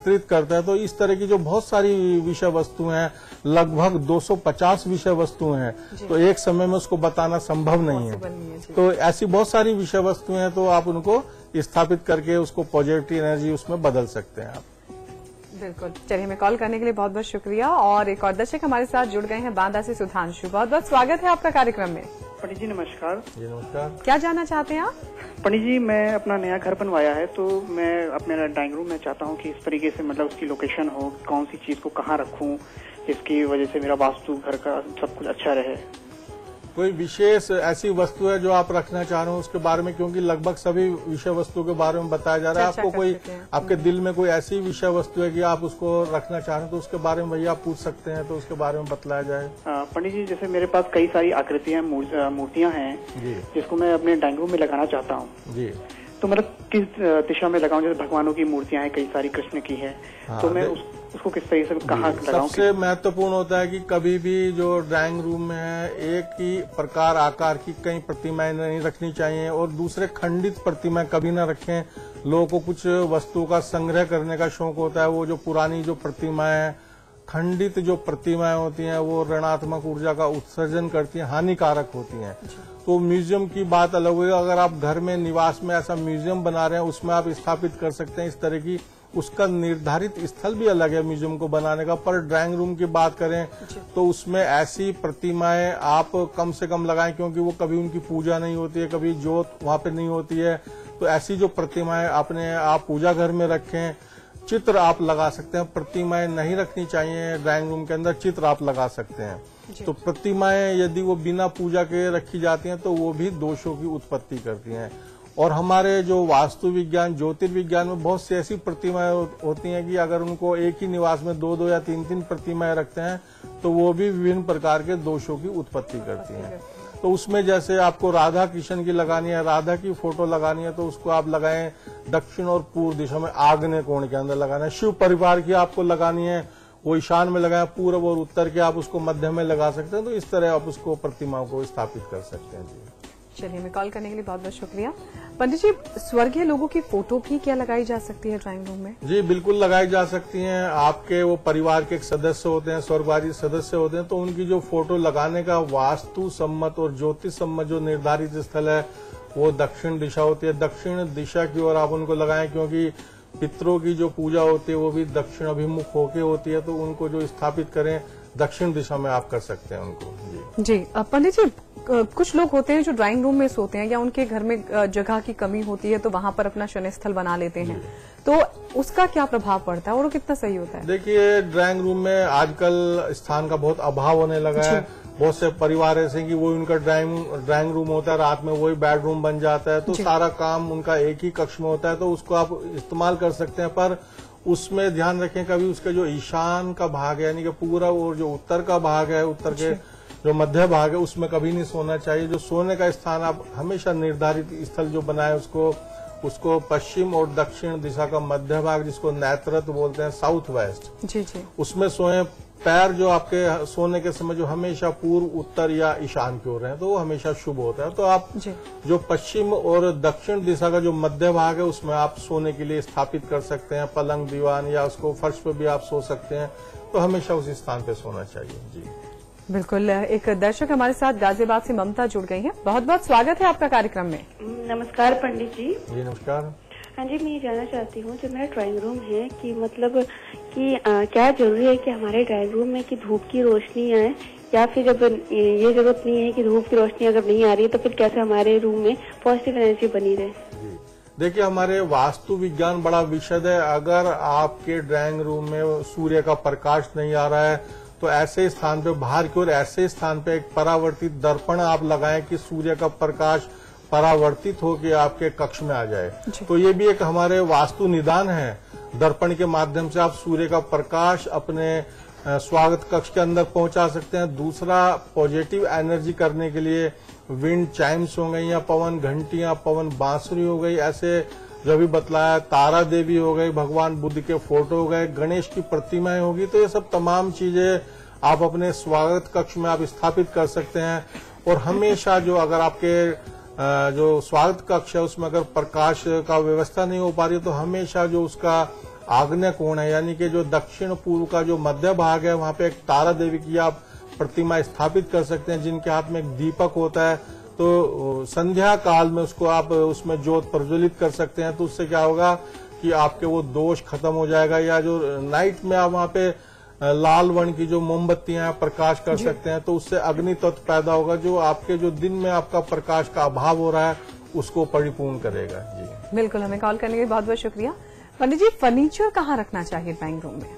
चित्रित करता है। तो इस तरह की जो बहुत सारी विषय वस्तुएं हैं, लगभग 250 विषय वस्तुएं हैं, तो एक समय में उसको बताना संभव नहीं है। तो ऐसी बहुत सारी विषय वस्तुएं हैं, तो आप उनको स्थापित करके उसको पॉजिटिव एनर्जी उसमें बदल सकते हैं आप। बिल्कुल। चलिए, हमें कॉल करने के लिए बहुत बहुत शुक्रिया। और एक और दर्शक हमारे साथ जुड़ गए हैं बांदा से, सुधांशु। बहुत बहुत स्वागत है आपका कार्यक्रम में। पंडित जी नमस्कार। जी नमस्कार। क्या जानना चाहते हैं आप? पंडित जी, मैं अपना नया घर बनवाया है, तो मैं अपने ड्राइंग रूम में चाहता हूँ कि इस तरीके से मतलब उसकी लोकेशन हो, कौन सी चीज को कहाँ रखूँ, जिसकी वजह से मेरा वास्तु घर का सब कुछ अच्छा रहे। कोई विशेष ऐसी वस्तु है जो आप रखना चाह रहे हो उसके बारे में, क्योंकि लगभग सभी विषय वस्तुओं के बारे में बताया जा रहा है। आपको कोई आपके दिल में कोई ऐसी विषय वस्तु है कि आप उसको रखना चाह रहे हैं, तो उसके बारे में भैया आप पूछ सकते हैं, तो उसके बारे में बतलाया जाए। पंडित जी, जैसे मेरे पास कई सारी आकृतियां, मूर्तियां हैं जिसको मैं अपने ड्राइंग रूम में लगाना चाहता हूँ जी। तो मतलब किस दिशा में लगाऊं? जैसे भगवानों की मूर्तियां हैं, कई सारी कृष्ण की है, तो मैं उसको किस तरीके से कहाँ लगाऊं? सबसे महत्वपूर्ण होता है कि कभी भी जो ड्राइंग रूम में है, एक ही प्रकार आकार की कई प्रतिमाएं नहीं रखनी चाहिए, और दूसरे खंडित प्रतिमाएं कभी ना रखें। लोगों को कुछ वस्तुओं का संग्रह करने का शौक होता है, वो जो पुरानी जो प्रतिमाएं, खंडित जो प्रतिमाएं होती हैं, वो ऋणात्मक ऊर्जा का उत्सर्जन करती हैं, हानिकारक होती हैं। तो म्यूजियम की बात अलग है। अगर आप घर में निवास में ऐसा म्यूजियम बना रहे हैं, उसमें आप स्थापित कर सकते हैं इस तरह की, उसका निर्धारित स्थल भी अलग है म्यूजियम को बनाने का। पर ड्राइंग रूम की बात करें तो उसमें ऐसी प्रतिमाएं आप कम से कम लगाएं, क्योंकि वो कभी उनकी पूजा नहीं होती है, कभी जोत वहां पे नहीं होती है। तो ऐसी जो प्रतिमाएं अपने आप पूजा घर में रखें। चित्र आप लगा सकते हैं, प्रतिमाएं नहीं रखनी चाहिए ड्राइंग रूम के अंदर, चित्र आप लगा सकते हैं। तो प्रतिमाएं यदि वो बिना पूजा के रखी जाती हैं तो वो भी दोषों की उत्पत्ति करती हैं। और हमारे जो वास्तु विज्ञान, ज्योतिर्विज्ञान में बहुत सी ऐसी प्रतिमाएं होती हैं कि अगर उनको एक ही निवास में 2-2 या 3-3 प्रतिमाएं रखते हैं तो वो भी विभिन्न प्रकार के दोषों की उत्पत्ति करती हैं। तो उसमें जैसे आपको राधा कृष्ण की लगानी है, राधा की फोटो लगानी है, तो उसको आप लगाएं दक्षिण और पूर्व दिशा में, आग्नेय कोण के अंदर लगाना है। शिव परिवार की आपको लगानी है, वो ईशान में लगाएं, पूर्व और उत्तर के आप उसको मध्य में लगा सकते हैं। तो इस तरह आप उसको प्रतिमाओं को स्थापित कर सकते हैं जी। चलिए, हमें कॉल करने के लिए बहुत बहुत शुक्रिया। पंडित जी, स्वर्गीय लोगों की फोटो भी क्या लगाई जा सकती है ड्राइंग रूम में? जी बिल्कुल लगाई जा सकती हैं। आपके वो परिवार के एक सदस्य होते हैं, स्वर्गवासी सदस्य होते हैं, तो उनकी जो फोटो लगाने का वास्तु सम्मत और ज्योतिष सम्मत जो निर्धारित स्थल है वो दक्षिण दिशा होती है। दक्षिण दिशा की ओर आप उनको लगाएं, क्योंकि पितरों की जो पूजा होती है वो भी दक्षिण अभिमुख होके होती है। तो उनको जो स्थापित करें दक्षिण दिशा में आप कर सकते हैं उनको जी। पंडित जी, कुछ लोग होते हैं जो ड्राइंग रूम में सोते हैं, या उनके घर में जगह की कमी होती है तो वहां पर अपना शयन स्थल बना लेते हैं, तो उसका क्या प्रभाग पड़ता है और वो कितना सही होता है? देखिए, ड्राइंग रूम में आजकल स्थान का बहुत अभाव होने लगा है। बहुत से परिवार ऐसे कि वो उनका ड्राइंग रूम होता है, रात में वही बेडरूम बन जाता है, तो सारा काम उनका एक ही कक्ष में होता है, तो उसको आप इस्तेमाल कर सकते हैं। पर उसमें ध्यान रखें, कभी उसका जो ईशान का भाग है, यानी कि पूरा और जो उत्तर का भाग है, उत्तर के जो मध्य भाग है, उसमें कभी नहीं सोना चाहिए। जो सोने का स्थान आप हमेशा निर्धारित स्थल जो बनाए उसको पश्चिम और दक्षिण दिशा का मध्य भाग, जिसको नैत्रत्व बोलते हैं, साउथ वेस्ट जी, उसमें सोए। पैर जो आपके सोने के समय जो हमेशा पूर्व, उत्तर या ईशान की ओर है, तो वो हमेशा शुभ होता है। तो आप जो पश्चिम और दक्षिण दिशा का जो मध्य भाग है उसमें आप सोने के लिए स्थापित कर सकते हैं। पलंग, दीवान या उसको फर्श पे भी आप सो सकते हैं। तो हमेशा उस स्थान पे सोना चाहिए जी। बिल्कुल। एक दर्शक हमारे साथ गाजियाबाद से ममता जुड़ गई हैं। बहुत बहुत स्वागत है आपका कार्यक्रम में। नमस्कार पंडित जी। जी नमस्कार। हाँ जी, मैं ये जानना चाहती हूँ, जो मेरा ड्राइंग रूम है कि मतलब कि क्या जरूरी है कि हमारे ड्राइंग रूम में कि धूप की रोशनी आए, या फिर जब ये जरूरत नहीं है कि धूप की रोशनी अगर नहीं आ रही है तो फिर कैसे हमारे रूम में पॉजिटिव एनर्जी बनी रहे? देखिए, हमारे वास्तु विज्ञान बड़ा विशद है। अगर आपके ड्राइंग रूम में सूर्य का प्रकाश नहीं आ रहा है तो ऐसे स्थान पे, बाहर की ओर ऐसे स्थान पे एक परावर्तित दर्पण आप लगाएं कि सूर्य का प्रकाश परावर्तित होकर आपके कक्ष में आ जाए। तो ये भी एक हमारे वास्तु निदान है। दर्पण के माध्यम से आप सूर्य का प्रकाश अपने स्वागत कक्ष के अंदर पहुंचा सकते हैं। दूसरा, पॉजिटिव एनर्जी करने के लिए विंड चाइम्स हो गई, या पवन घंटियां, पवन बांसुरी हो गई, ऐसे जो भी बतलाया, तारा देवी हो गई, भगवान बुद्ध के फोटो हो गए, गणेश की प्रतिमाएं होगी, तो ये सब तमाम चीजें आप अपने स्वागत कक्ष में आप स्थापित कर सकते हैं। और हमेशा जो अगर आपके जो स्वागत कक्ष है उसमें अगर प्रकाश का व्यवस्था नहीं हो पा रही तो हमेशा जो उसका आग्नेय कोण है, यानी कि जो दक्षिण पूर्व का जो मध्य भाग है, वहां पे एक तारा देवी की आप प्रतिमा स्थापित कर सकते हैं, जिनके हाथ में एक दीपक होता है। तो संध्या काल में उसको आप उसमें ज्योत प्रज्वलित कर सकते हैं, तो उससे क्या होगा कि आपके वो दोष खत्म हो जाएगा। या जो नाइट में आप वहां पे लाल वर्ण की जो मोमबत्तियां प्रकाश कर सकते हैं, तो उससे अग्नि तत्व पैदा होगा, जो आपके जो दिन में आपका प्रकाश का अभाव हो रहा है उसको परिपूर्ण करेगा। जी बिल्कुल, हमें कॉल करने के लिए बहुत बहुत शुक्रिया। पंडित जी, फर्नीचर कहाँ रखना चाहिए ड्राइंग रूम में?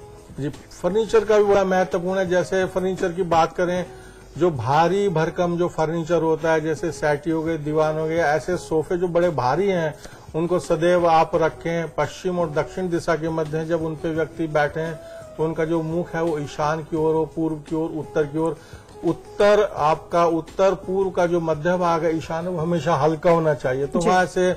जी, फर्नीचर का भी बड़ा महत्वपूर्ण है। जैसे फर्नीचर की बात करें, जो भारी भरकम जो फर्नीचर होता है, जैसे सेटी हो गए, दीवान हो गए, ऐसे सोफे जो बड़े भारी हैं, उनको सदैव आप रखें पश्चिम और दक्षिण दिशा के मध्य। जब उन पे व्यक्ति बैठे हैं तो उनका जो मुख है वो ईशान की ओर हो, पूर्व की ओर, उत्तर की ओर। उत्तर आपका उत्तर पूर्व का जो मध्य भाग है ईशान, वो हमेशा हल्का होना चाहिए। तो वहां से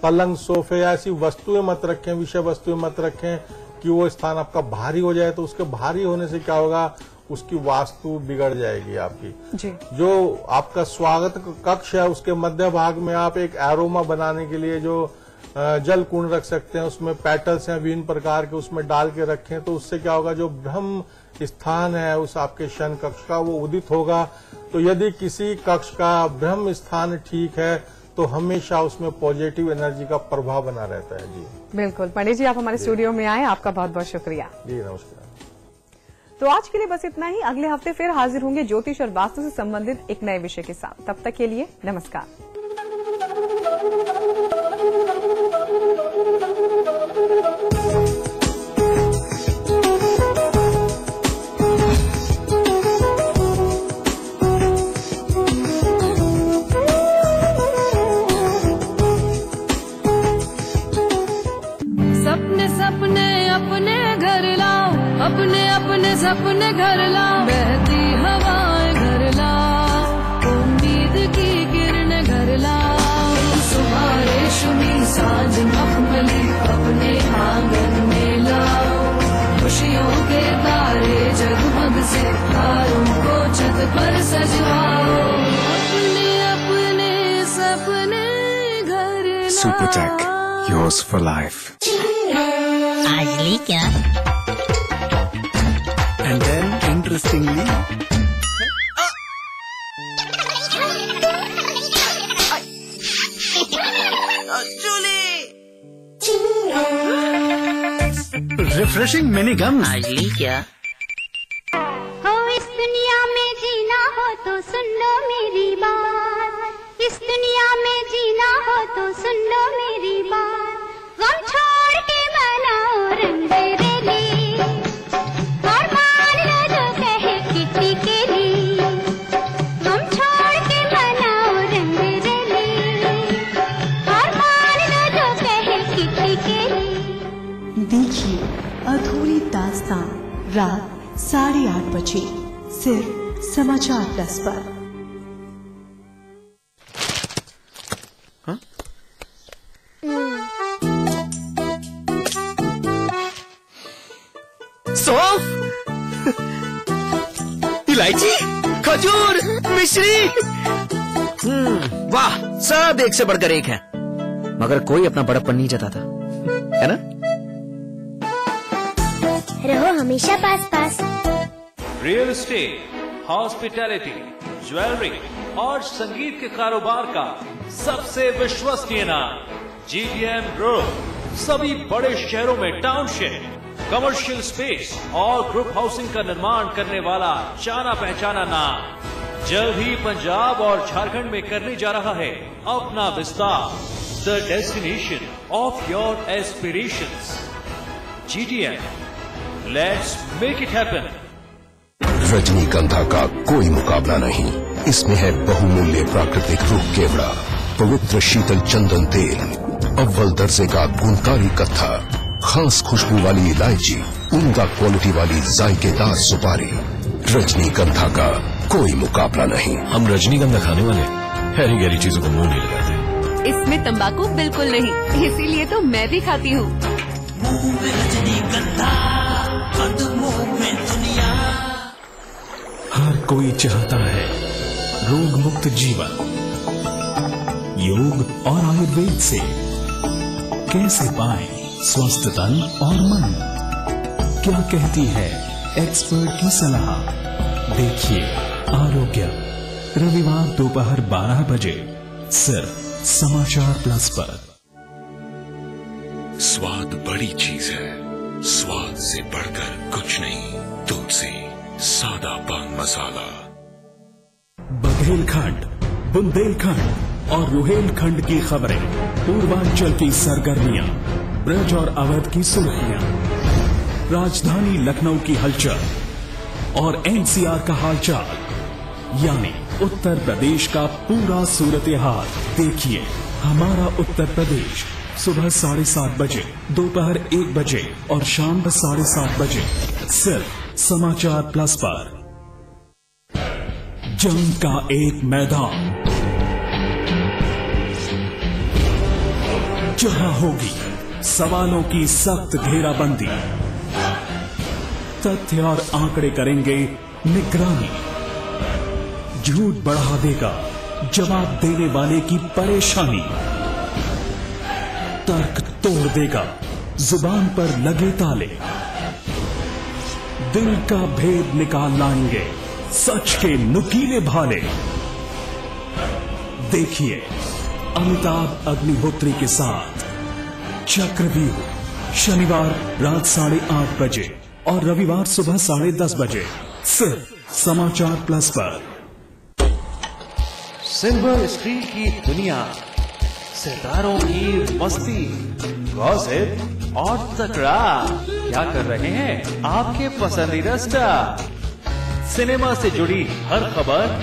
पलंग, सोफे या ऐसी वस्तुएं मत रखें, विषय वस्तुएं मत रखें कि वो स्थान आपका भारी हो जाए। तो उसके भारी होने से क्या होगा, उसकी वास्तु बिगड़ जाएगी आपकी। जी। जो आपका स्वागत कक्ष है, उसके मध्य भाग में आप एक एरोमा बनाने के लिए जो जल कुंड रख सकते हैं, उसमें पेटल्स हैं विभिन्न प्रकार के, उसमें डाल के रखें। तो उससे क्या होगा, जो ब्रह्म स्थान है उस आपके शयन कक्ष का, वो उदित होगा। तो यदि किसी कक्ष का ब्रह्म स्थान ठीक है तो हमेशा उसमें पॉजिटिव एनर्जी का प्रभाव बना रहता है। जी बिल्कुल। पंडित जी, आप हमारे स्टूडियो में आए, आपका बहुत बहुत शुक्रिया। जी नमस्कार। तो आज के लिए बस इतना ही। अगले हफ्ते फिर हाजिर होंगे ज्योतिष और वास्तु से संबंधित एक नए विषय के साथ। तब तक के लिए नमस्कार। सपने घर लाओ, बहती हवाएं घर लाओ, उम्मीद की किरण घर लाओ। सुबह रेशमी सांझ मखमली अपने आंगन में लाओ। खुशियों के तारे जगमग से तारों को छत पर सजवाओ। अपने अपने सपने घर लाओ। Supertech, yours for life. आज ली क्या? And then, interestingly, refreshing mini gums. आज ली क्या? हो इस दुनिया में जीना हो तो सुन लो मेरी बात। इस दुनिया में जीना हो तो सुन लो मेरी बात। गम छोड़ के मनाओ रंग रेली, अधूरी दास्तां रात 8:30 बजे सिर्फ समाचार प्लस पर। सौंफ, इलायची, खजूर, मिश्री, वाह, सब एक से बढ़कर एक है, मगर कोई अपना बड़प्पन नहीं जताता, है ना? रहो हमेशा पास पास। रियल एस्टेट, हॉस्पिटैलिटी, ज्वेलरी और संगीत के कारोबार का सबसे विश्वसनीय नाम GTM ग्रुप। सभी बड़े शहरों में टाउनशिप, कमर्शियल स्पेस और ग्रुप हाउसिंग का निर्माण करने वाला जाना पहचाना नाम। जल्द ही पंजाब और झारखंड में करने जा रहा है अपना विस्तार। The destination of your aspirations, GTM, let's make it happen. रजनीगंधा का कोई मुकाबला नहीं। इसमें है बहुमूल्य प्राकृतिक रूप केवड़ा, पवित्र शीतल चंदन तेल, अव्वल दर्जे का गुणकारी कत्था, खास खुशबू वाली इलायची, उम्दा क्वालिटी वाली जायकेदार सुपारी। रजनीगंधा का कोई मुकाबला नहीं। हम रजनीगंधा खाने वाले हैरी गैरी चीजों को मुंह नहीं लगाते। इसमें तंबाकू बिल्कुल नहीं, इसीलिए तो मैं भी खाती हूँ। हर कोई चाहता है रोग मुक्त जीवन। योग और आयुर्वेद से कैसे पाएं स्वस्थ तन और मन। क्या कहती है एक्सपर्ट की सलाह? देखिए आरोग्य, रविवार दोपहर 12 बजे सिर्फ समाचार प्लस पर। स्वाद बड़ी चीज है, स्वाद से बढ़कर कुछ नहीं। तुलसी सादा पान मसाला। बघेलखंड, बुंदेलखंड और रुहेलखंड की खबरें, पूर्वांचल की सरगर्मियां, ब्रज और अवध की सुर्खियां, राजधानी लखनऊ की हलचल और एनसीआर का हालचाल, यानी उत्तर प्रदेश का पूरा सूरत हाल। देखिए हमारा उत्तर प्रदेश सुबह 7:30 बजे, दोपहर 1 बजे और शाम 7:30 बजे सिर्फ समाचार प्लस पर। जंग का एक मैदान जहां होगी सवालों की सख्त घेराबंदी, तथ्य और आंकड़े करेंगे निगरानी, झूठ बढ़ा देगा जवाब देने वाले की परेशानी, तर्क तोड़ देगा जुबान पर लगे ताले, दिल का भेद निकाल लाएंगे सच के नुकीले भाले। देखिए अमिताभ अग्निहोत्री के साथ चक्रव्यूह, शनिवार रात 8:30 बजे और रविवार सुबह 10:30 बजे सिर्फ समाचार प्लस पर। सिल्वर स्क्रीन की दुनिया, सितारों की मस्ती, गॉसिप और तकरार। क्या कर रहे हैं आपके पसंदीदा स्टार? सिनेमा से जुड़ी हर खबर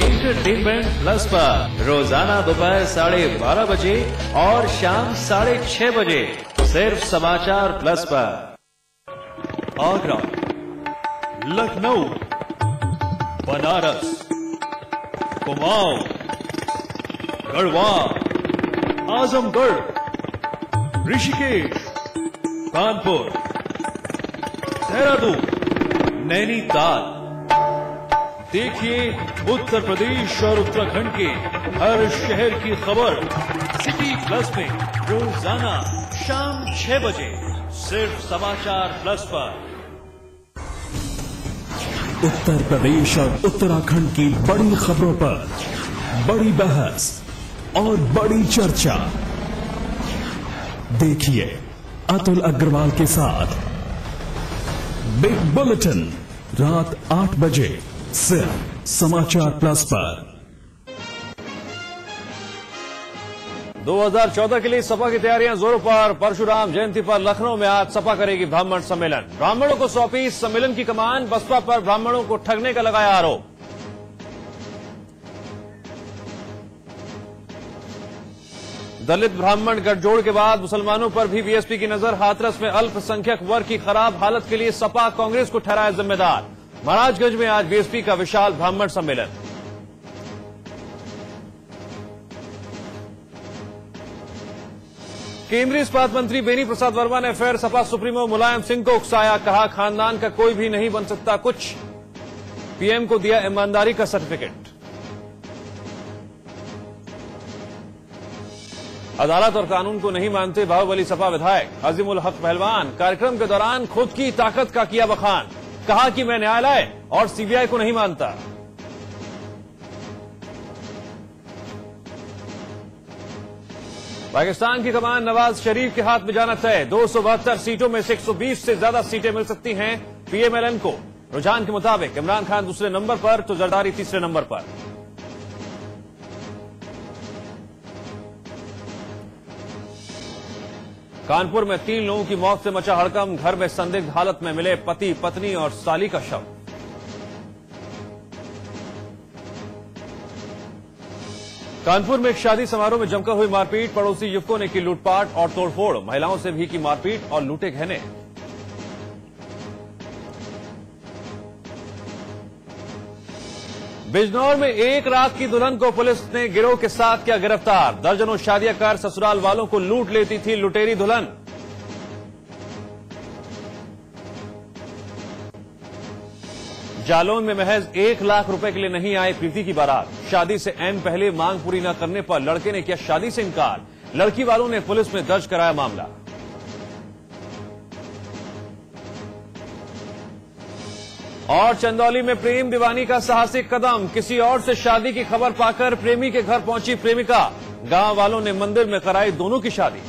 एंटरटेनमेंट प्लस पर रोजाना दोपहर 12:30 बजे और शाम 6:30 बजे सिर्फ समाचार प्लस पर। आगरा, लखनऊ, बनारस, कुमाऊं, गढ़वा, आजमगढ़, ऋषिकेश, कानपुर, देहरादून, नैनीताल। देखिए उत्तर प्रदेश और उत्तराखंड के हर शहर की खबर सिटी प्लस में रोजाना शाम 6 बजे सिर्फ समाचार प्लस पर। उत्तर प्रदेश और उत्तराखंड की बड़ी खबरों पर बड़ी बहस और बड़ी चर्चा। देखिए अतुल अग्रवाल के साथ बिग बुलेटिन रात 8 बजे सिर्फ समाचार प्लस पर। 2014 के लिए सपा की तैयारियां जोरों पर। परशुराम जयंती पर लखनऊ में आज सपा करेगी ब्राह्मण सम्मेलन। ब्राह्मणों को सौंपी सम्मेलन की कमान, बसपा पर ब्राह्मणों को ठगने का लगाया आरोप। दलित ब्राह्मण गठजोड़ के बाद मुसलमानों पर भी बीएसपी की नजर। हाथरस में अल्पसंख्यक वर्ग की खराब हालत के लिए सपा कांग्रेस को ठहराया जिम्मेदार। महाराजगंज में आज बीएसपी का विशाल ब्राह्मण सम्मेलन। केंद्रीय इस्पात मंत्री बेनी प्रसाद वर्मा ने फिर सपा सुप्रीमो मुलायम सिंह को उकसाया। कहा खानदान का कोई भी नहीं बन सकता कुछ। पीएम को दिया ईमानदारी का सर्टिफिकेट। अदालत और कानून को नहीं मानते बाहुबली सपा विधायक अजीमुल हक पहलवान। कार्यक्रम के दौरान खुद की ताकत का किया बखान। कहा कि मैं न्यायालय और सीबीआई को नहीं मानता। पाकिस्तान की कमान नवाज शरीफ के हाथ में जाना तय। 272 सीटों में से 120 से ज्यादा सीटें मिल सकती हैं पीएमएलएन को। रुझान के मुताबिक इमरान खान दूसरे नंबर पर तो जरदारी तीसरे नंबर पर। कानपुर में 3 लोगों की मौत से मचा हड़कंप। घर में संदिग्ध हालत में मिले पति, पत्नी और साली का शव। कानपुर में एक शादी समारोह में जमकर हुई मारपीट। पड़ोसी युवकों ने की लूटपाट और तोड़फोड़। महिलाओं से भी की मारपीट और लूटे गहने। बिजनौर में एक रात की दुल्हन को पुलिस ने गिरोह के साथ किया गिरफ्तार। दर्जनों शादियां कर ससुराल वालों को लूट लेती थी लुटेरी दुल्हन। जालौन में महज 1 लाख रुपए के लिए नहीं आई प्रीति की बारात। शादी से ऐन पहले मांग पूरी न करने पर लड़के ने किया शादी से इनकार। लड़की वालों ने पुलिस में दर्ज कराया मामला। और चंदौली में प्रेम दीवानी का साहसिक कदम, किसी और से शादी की खबर पाकर प्रेमी के घर पहुंची प्रेमिका, गांव वालों ने मंदिर में कराई दोनों की शादी।